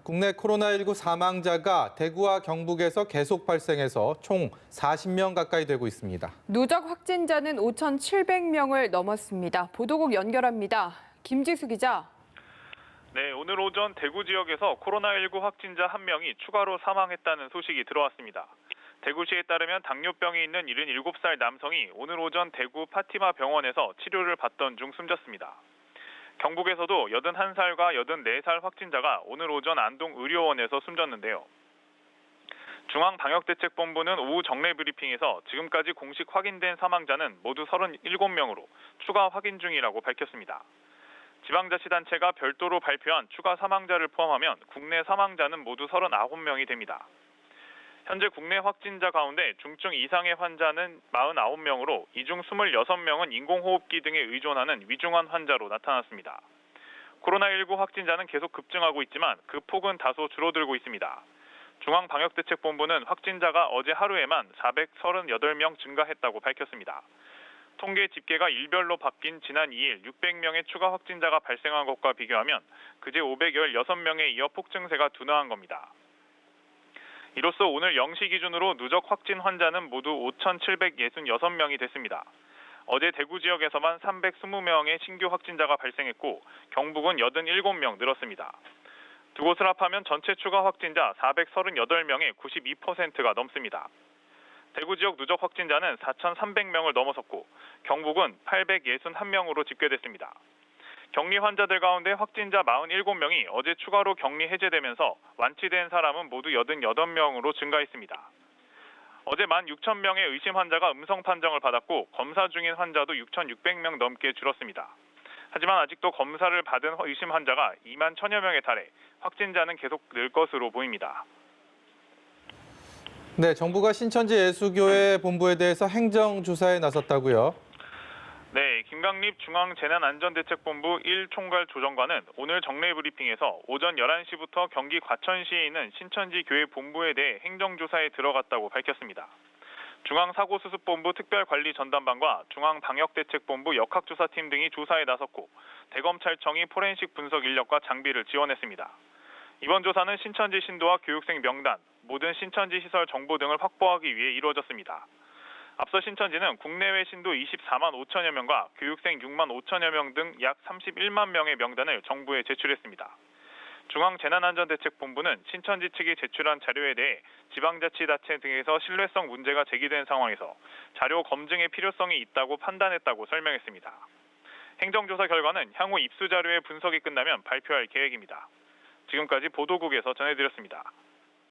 국내 코로나19 사망자가 대구와 경북에서 계속 발생해서 총 40명 가까이 되고 있습니다. 누적 확진자는 5,700명을 넘었습니다. 보도국 연결합니다. 김지수 기자. 네, 오늘 오전 대구 지역에서 코로나19 확진자 1명이 추가로 사망했다는 소식이 들어왔습니다. 대구시에 따르면 당뇨병이 있는 77살 남성이 오늘 오전 대구 파티마 병원에서 치료를 받던 중 숨졌습니다. 경북에서도 81살과 84살 확진자가 오늘 오전 안동 의료원에서 숨졌는데요. 중앙방역대책본부는 오후 정례 브리핑에서 지금까지 공식 확인된 사망자는 모두 37명으로 추가 확인 중이라고 밝혔습니다. 지방자치단체가 별도로 발표한 추가 사망자를 포함하면 국내 사망자는 모두 39명이 됩니다. 현재 국내 확진자 가운데 중증 이상의 환자는 49명으로 이 중 26명은 인공호흡기 등에 의존하는 위중한 환자로 나타났습니다. 코로나19 확진자는 계속 급증하고 있지만 그 폭은 다소 줄어들고 있습니다. 중앙방역대책본부는 확진자가 어제 하루에만 438명 증가했다고 밝혔습니다. 통계 집계가 일별로 바뀐 지난 2일 600명의 추가 확진자가 발생한 것과 비교하면 그제 516명에 이어 폭증세가 둔화한 겁니다. 이로써 오늘 0시 기준으로 누적 확진 환자는 모두 5,766명이 됐습니다. 어제 대구 지역에서만 320명의 신규 확진자가 발생했고 경북은 87명 늘었습니다. 두 곳을 합하면 전체 추가 확진자 438명의 92%가 넘습니다. 대구 지역 누적 확진자는 4,300명을 넘어섰고 경북은 861명으로 집계됐습니다. 격리 환자들 가운데 확진자 47명이 어제 추가로 격리 해제되면서 완치된 사람은 모두 88명으로 증가했습니다. 어제 16,000명의 의심 환자가 음성 판정을 받았고 검사 중인 환자도 6,600명 넘게 줄었습니다. 하지만 아직도 검사를 받은 의심 환자가 21,000여 명에 달해 확진자는 계속 늘 것으로 보입니다. 네, 정부가 신천지 예수교회 본부에 대해서 행정조사에 나섰다고요? 네, 김강립 중앙재난안전대책본부 1총괄 조정관은 오늘 정례 브리핑에서 오전 11시부터 경기 과천시에 있는 신천지 교회 본부에 대해 행정조사에 들어갔다고 밝혔습니다. 중앙사고수습본부 특별관리전담반과 중앙방역대책본부 역학조사팀 등이 조사에 나섰고 대검찰청이 포렌식 분석 인력과 장비를 지원했습니다. 이번 조사는 신천지 신도와 교육생 명단, 모든 신천지 시설 정보 등을 확보하기 위해 이루어졌습니다. 앞서 신천지는 국내외 신도 24만 5천여 명과 교육생 6만 5천여 명 등 약 31만 명의 명단을 정부에 제출했습니다. 중앙재난안전대책본부는 신천지 측이 제출한 자료에 대해 지방자치단체 등에서 신뢰성 문제가 제기된 상황에서 자료 검증의 필요성이 있다고 판단했다고 설명했습니다. 행정조사 결과는 향후 입수 자료의 분석이 끝나면 발표할 계획입니다. 지금까지 보도국에서 전해드렸습니다.